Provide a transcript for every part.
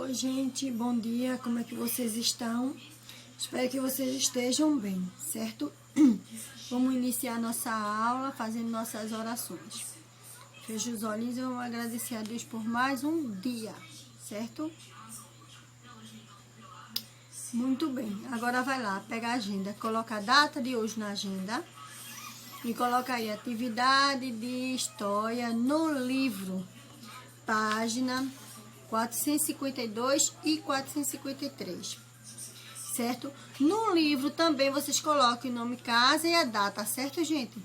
Oi, gente, bom dia, como é que vocês estão? Espero que vocês estejam bem, certo? Vamos iniciar nossa aula fazendo nossas orações. Feche os olhinhos e vamos agradecer a Deus por mais um dia, certo? Muito bem, agora vai lá, pega a agenda, coloca a data de hoje na agenda e coloca aí atividade de história no livro, página 452 e 453, certo? No livro também vocês colocam o nome, casa e a data, certo, gente?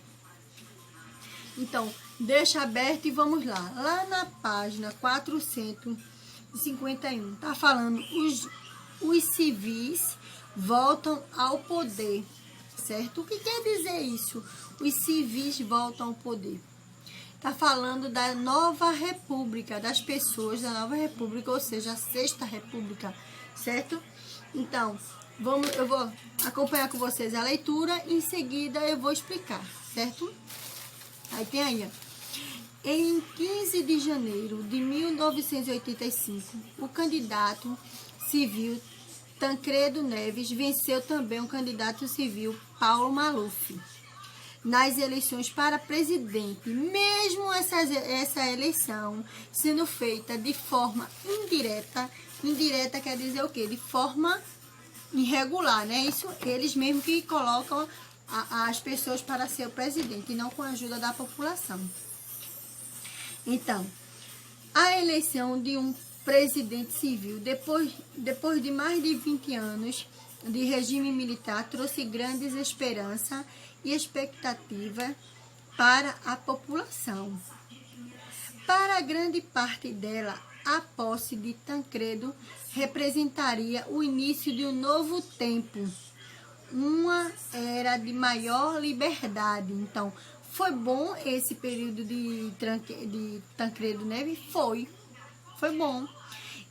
Então, deixa aberto e vamos lá. Lá na página 451, tá falando os civis voltam ao poder, certo? O que quer dizer isso? Os civis voltam ao poder. Está falando da nova república, das pessoas da nova república, ou seja, a sexta república, certo? Então, eu vou acompanhar com vocês a leitura e em seguida eu vou explicar, certo? Aí tem aí, ó. Em 15 de janeiro de 1985, o candidato civil Tancredo Neves venceu também o candidato civil Paulo Maluf nas eleições para presidente, mesmo essa eleição sendo feita de forma indireta. Indireta quer dizer o quê? De forma irregular, né? Isso eles mesmos que colocam as pessoas para ser o presidente, e não com a ajuda da população. Então, a eleição de um presidente civil, depois de mais de 20 anos de regime militar, trouxe grandes esperanças e expectativa para a população. Para grande parte dela, a posse de Tancredo representaria o início de um novo tempo, uma era de maior liberdade. Então, foi bom esse período de Tancredo Neves? Foi bom.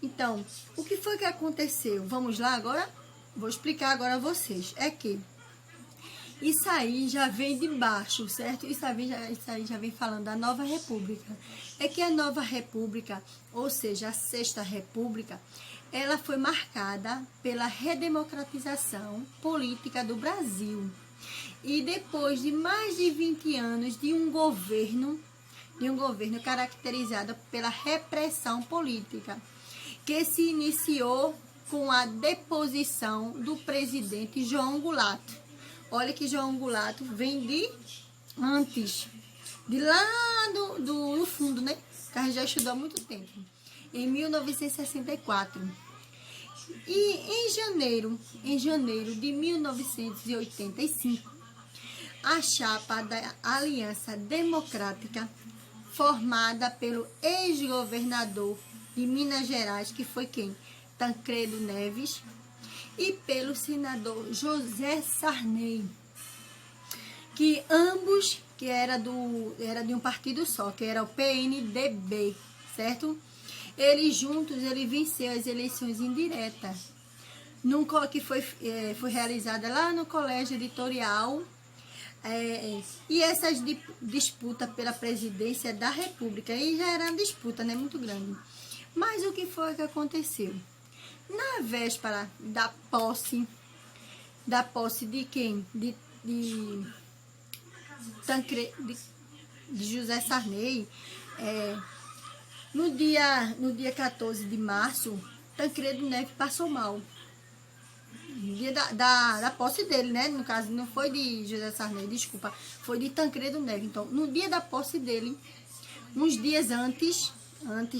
Então, o que foi que aconteceu? Vamos lá agora? Vou explicar agora a vocês. É que isso aí já vem de baixo, certo? Isso aí já vem falando da nova república. É que a nova república, ou seja, a sexta república, ela foi marcada pela redemocratização política do Brasil. E depois de mais de 20 anos de um governo caracterizado pela repressão política, que se iniciou com a deposição do presidente João Goulart. Olha que João Goulart vem de antes, de lá do fundo, né? Que a gente já estudou há muito tempo. Em 1964. E em janeiro de 1985, a chapa da Aliança Democrática, formada pelo ex-governador de Minas Gerais, que foi quem? Tancredo Neves, e pelo senador José Sarney, que ambos que era de um partido só, que era o PNDB, certo? Eles juntos, ele venceu as eleições indiretas, que foi realizada lá no Colégio Editorial, e essas disputa pela presidência da República, aí já era uma disputa, né, muito grande. Mas o que foi que aconteceu? Na véspera da posse de quem? De José Sarney, no dia 14 de março, Tancredo Neves passou mal. No dia da posse dele, né? No caso, não foi de José Sarney, desculpa, foi de Tancredo Neves. Então, no dia da posse dele, uns dias antes,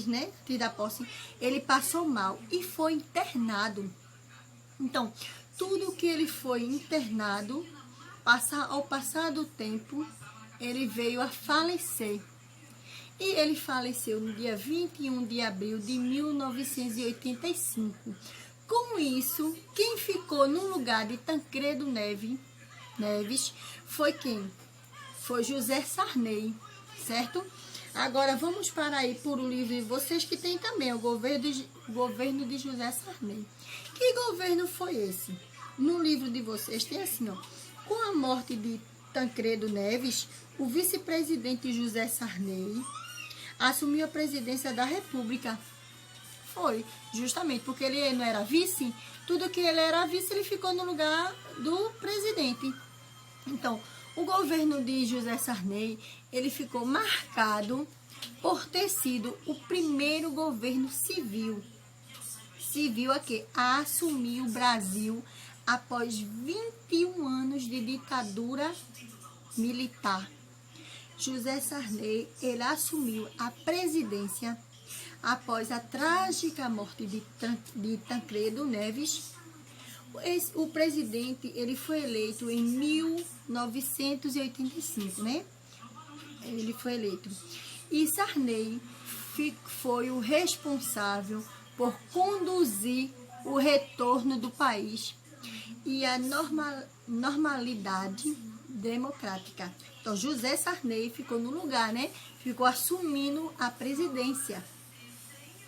né, da posse, ele passou mal e foi internado. Então, tudo que ele foi internado, ao passar do tempo, ele veio a falecer. E ele faleceu no dia 21 de abril de 1985. Com isso, quem ficou no lugar de Tancredo Neves foi quem? Foi José Sarney, certo? Agora, vamos parar aí por o livro de vocês, que tem também o governo de José Sarney. Que governo foi esse? No livro de vocês tem assim, ó. Com a morte de Tancredo Neves, o vice-presidente José Sarney assumiu a presidência da República, Foi, justamente, porque ele não era vice, tudo que ele era vice, ele ficou no lugar do presidente. Então, o governo de José Sarney, ele ficou marcado por ter sido o primeiro governo civil a assumir o Brasil após 21 anos de ditadura militar. José Sarney, ele assumiu a presidência após a trágica morte de Tancredo Neves. O presidente, ele foi eleito em 1985, né? Ele foi eleito. E Sarney foi o responsável por conduzir o retorno do país e a normalidade democrática. Então, José Sarney ficou no lugar, né? Ficou assumindo a presidência.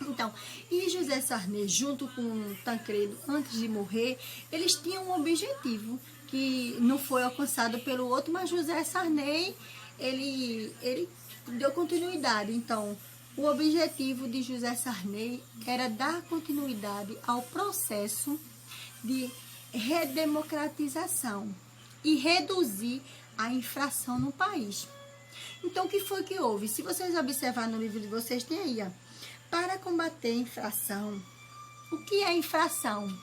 Então, e José Sarney, junto com Tancredo, antes de morrer, eles tinham um objetivo que não foi alcançado pelo outro, mas José Sarney, ele deu continuidade. Então, o objetivo de José Sarney era dar continuidade ao processo de redemocratização e reduzir a inflação no país. Então, o que foi que houve? Se vocês observarem no livro de vocês, tem aí, ó, para combater a inflação. O que é inflação?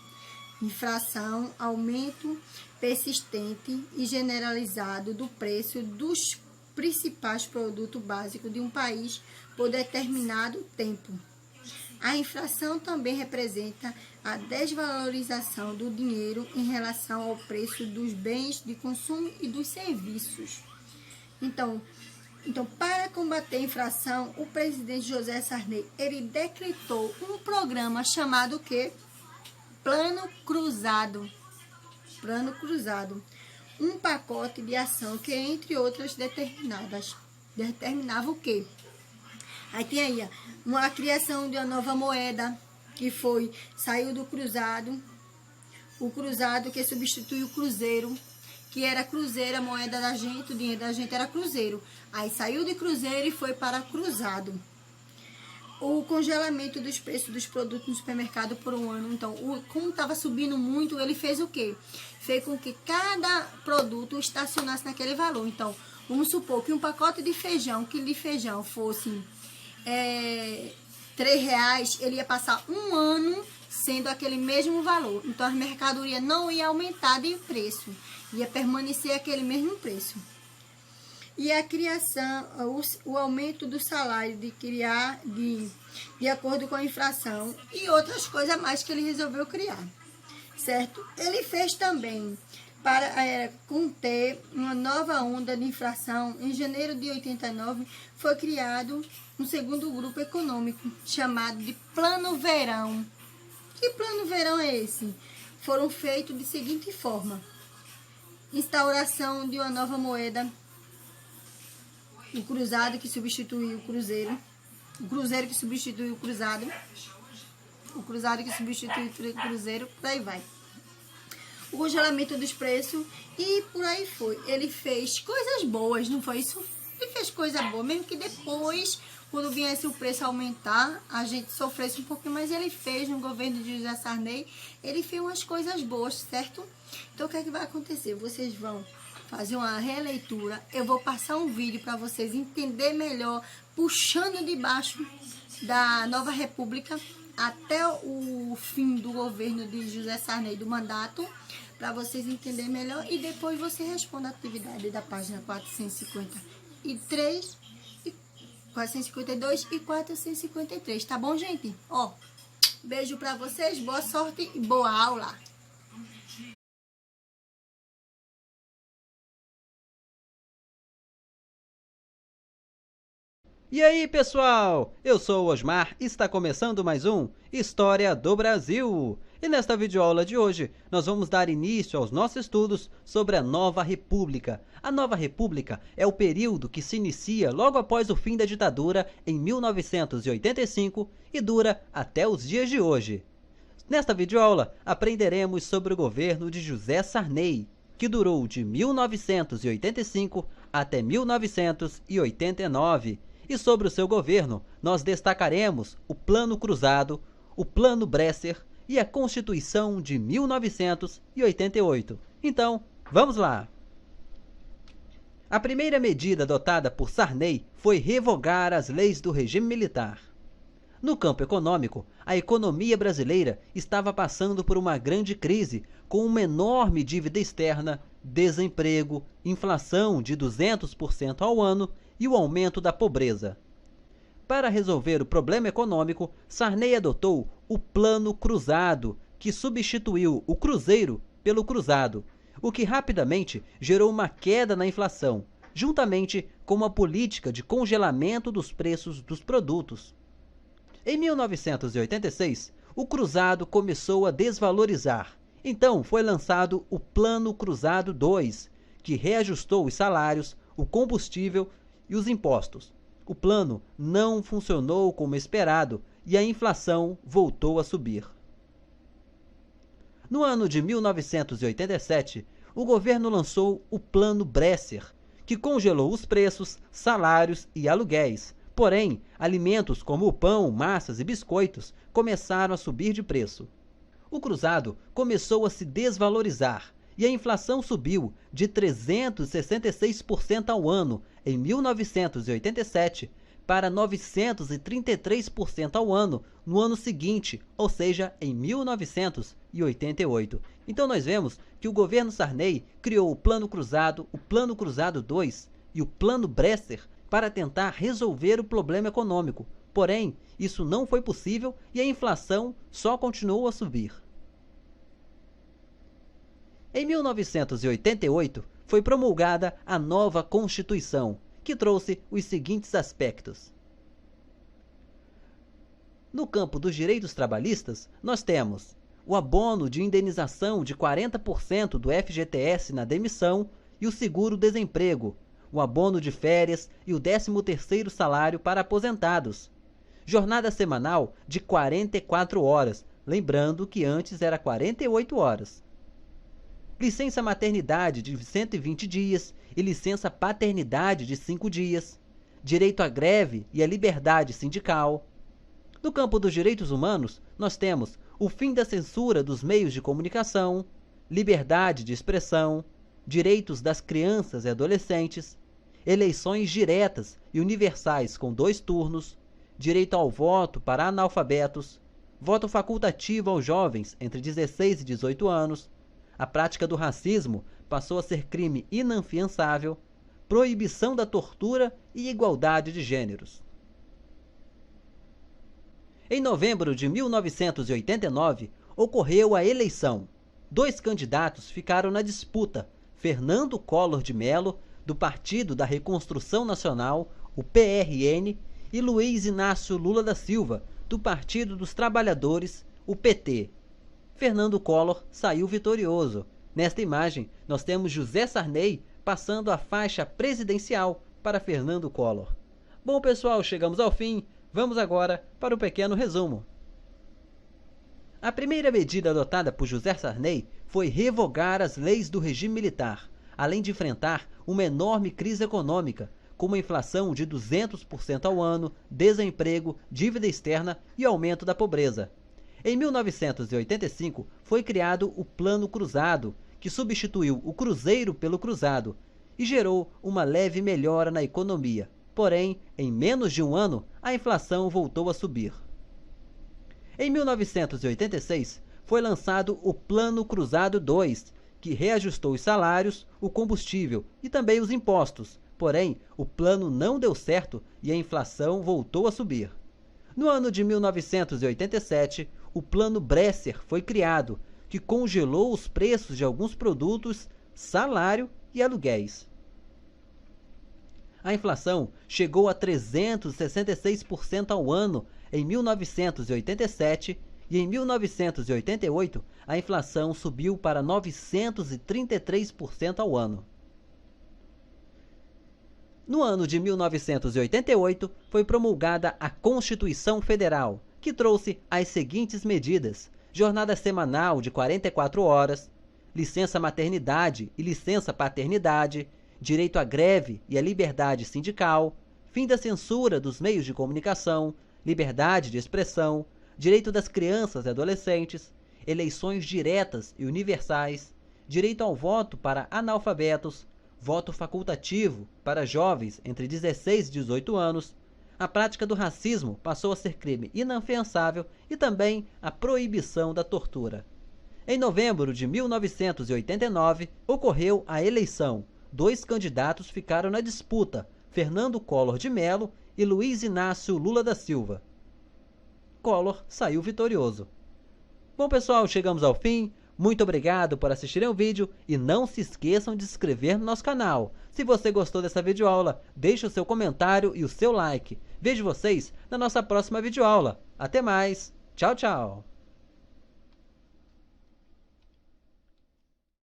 Inflação, aumento persistente e generalizado do preço dos principais produtos básicos de um país por determinado tempo. A inflação também representa a desvalorização do dinheiro em relação ao preço dos bens de consumo e dos serviços. Então, para combater a inflação, o presidente José Sarney, ele decretou um programa chamado o quê? Plano Cruzado. Plano Cruzado. Um pacote de ação que, entre outras determinava o quê? Aí tem aí, a criação de uma nova moeda, que saiu do cruzado, o cruzado que substituiu o cruzeiro, que era cruzeiro, a moeda da gente, o dinheiro da gente era cruzeiro. Aí saiu de cruzeiro e foi para cruzado. O congelamento dos preços dos produtos no supermercado por um ano. Então, como estava subindo muito, ele fez o quê? Fez com que cada produto estacionasse naquele valor. Então, vamos supor que um pacote de feijão, quilo de feijão, fosse R$3, ele ia passar um ano sendo aquele mesmo valor. Então, a mercadoria não ia aumentar de preço, ia permanecer aquele mesmo preço. E a criação, o aumento do salário de acordo com a inflação e outras coisas mais que ele resolveu criar, certo? Ele fez também, para conter uma nova onda de inflação, em janeiro de 89, foi criado um segundo grupo econômico, chamado de Plano Verão. Que Plano Verão é esse? Foram feitos de seguinte forma: instauração de uma nova moeda, o cruzado que substituiu o cruzeiro que substituiu o cruzado que substituiu o cruzeiro, por aí vai. O congelamento dos preços e por aí foi. Ele fez coisas boas, não foi isso? Ele fez coisa boa, mesmo que depois, quando viesse o preço aumentar, a gente sofresse um pouquinho, mas ele fez no governo de José Sarney, ele fez umas coisas boas, certo? Então, o que é que vai acontecer? Vocês vão fazer uma releitura, eu vou passar um vídeo para vocês entenderem melhor, puxando de baixo da Nova República até o fim do governo de José Sarney, do mandato, para vocês entenderem melhor, e depois você responde a atividade da página 453, 452 e 453, tá bom, gente? Ó, beijo para vocês, boa sorte e boa aula! E aí, pessoal? Eu sou o Osmar e está começando mais um História do Brasil. E nesta videoaula de hoje, nós vamos dar início aos nossos estudos sobre a Nova República. A Nova República é o período que se inicia logo após o fim da ditadura em 1985 e dura até os dias de hoje. Nesta videoaula, aprenderemos sobre o governo de José Sarney, que durou de 1985 até 1989. E sobre o seu governo, nós destacaremos o Plano Cruzado, o Plano Bresser e a Constituição de 1988. Então, vamos lá! A primeira medida adotada por Sarney foi revogar as leis do regime militar. No campo econômico, a economia brasileira estava passando por uma grande crise, com uma enorme dívida externa, desemprego, inflação de 200% ao ano e o aumento da pobreza. Para resolver o problema econômico, Sarney adotou o Plano Cruzado, que substituiu o Cruzeiro pelo Cruzado, o que rapidamente gerou uma queda na inflação, juntamente com uma política de congelamento dos preços dos produtos. Em 1986, o Cruzado começou a desvalorizar. Então foi lançado o Plano Cruzado II, que reajustou os salários, o combustível e os impostos. O plano não funcionou como esperado e a inflação voltou a subir. No ano de 1987, o governo lançou o Plano Bresser, que congelou os preços, salários e aluguéis. Porém, alimentos como o pão, massas e biscoitos começaram a subir de preço. O cruzado começou a se desvalorizar e a inflação subiu de 366% ao ano em 1987 para 933% ao ano no ano seguinte, ou seja, em 1988. Então nós vemos que o governo Sarney criou o Plano Cruzado II e o Plano Bresser para tentar resolver o problema econômico. Porém, isso não foi possível e a inflação só continuou a subir. Em 1988, foi promulgada a nova Constituição, que trouxe os seguintes aspectos. No campo dos direitos trabalhistas, nós temos o abono de indenização de 40% do FGTS na demissão e o seguro-desemprego, o abono de férias e o 13º salário para aposentados, jornada semanal de 44 horas, lembrando que antes era 48 horas. Licença maternidade de 120 dias e licença paternidade de 5 dias, direito à greve e à liberdade sindical. No campo dos direitos humanos, nós temos o fim da censura dos meios de comunicação, liberdade de expressão, direitos das crianças e adolescentes, eleições diretas e universais com 2 turnos, direito ao voto para analfabetos, voto facultativo aos jovens entre 16 e 18 anos, a prática do racismo passou a ser crime inafiançável, proibição da tortura e igualdade de gêneros. Em novembro de 1989, ocorreu a eleição. 2 candidatos ficaram na disputa: Fernando Collor de Mello, do Partido da Reconstrução Nacional, o PRN, e Luiz Inácio Lula da Silva, do Partido dos Trabalhadores, o PT. Fernando Collor saiu vitorioso. Nesta imagem, nós temos José Sarney passando a faixa presidencial para Fernando Collor. Bom, pessoal, chegamos ao fim. Vamos agora para o pequeno resumo. A primeira medida adotada por José Sarney foi revogar as leis do regime militar, além de enfrentar uma enorme crise econômica, com uma inflação de 200% ao ano, desemprego, dívida externa e aumento da pobreza. Em 1985, foi criado o Plano Cruzado, que substituiu o Cruzeiro pelo Cruzado e gerou uma leve melhora na economia. Porém, em menos de um ano, a inflação voltou a subir. Em 1986, foi lançado o Plano Cruzado II, que reajustou os salários, o combustível e também os impostos. Porém, o plano não deu certo e a inflação voltou a subir. No ano de 1987, o Plano Bresser foi criado, que congelou os preços de alguns produtos, salário e aluguéis. A inflação chegou a 366% ao ano em 1987 e em 1988 a inflação subiu para 933% ao ano. No ano de 1988 foi promulgada a Constituição Federal, que trouxe as seguintes medidas: jornada semanal de 44 horas, licença maternidade e licença paternidade, direito à greve e à liberdade sindical, fim da censura dos meios de comunicação, liberdade de expressão, direito das crianças e adolescentes, eleições diretas e universais, direito ao voto para analfabetos, voto facultativo para jovens entre 16 e 18 anos, a prática do racismo passou a ser crime inafiançável e também a proibição da tortura. Em novembro de 1989, ocorreu a eleição. 2 candidatos ficaram na disputa, Fernando Collor de Mello e Luiz Inácio Lula da Silva. Collor saiu vitorioso. Bom, pessoal, chegamos ao fim. Muito obrigado por assistirem o vídeo e não se esqueçam de se inscrever no nosso canal. Se você gostou dessa videoaula, deixe o seu comentário e o seu like. Vejo vocês na nossa próxima videoaula. Até mais. Tchau, tchau.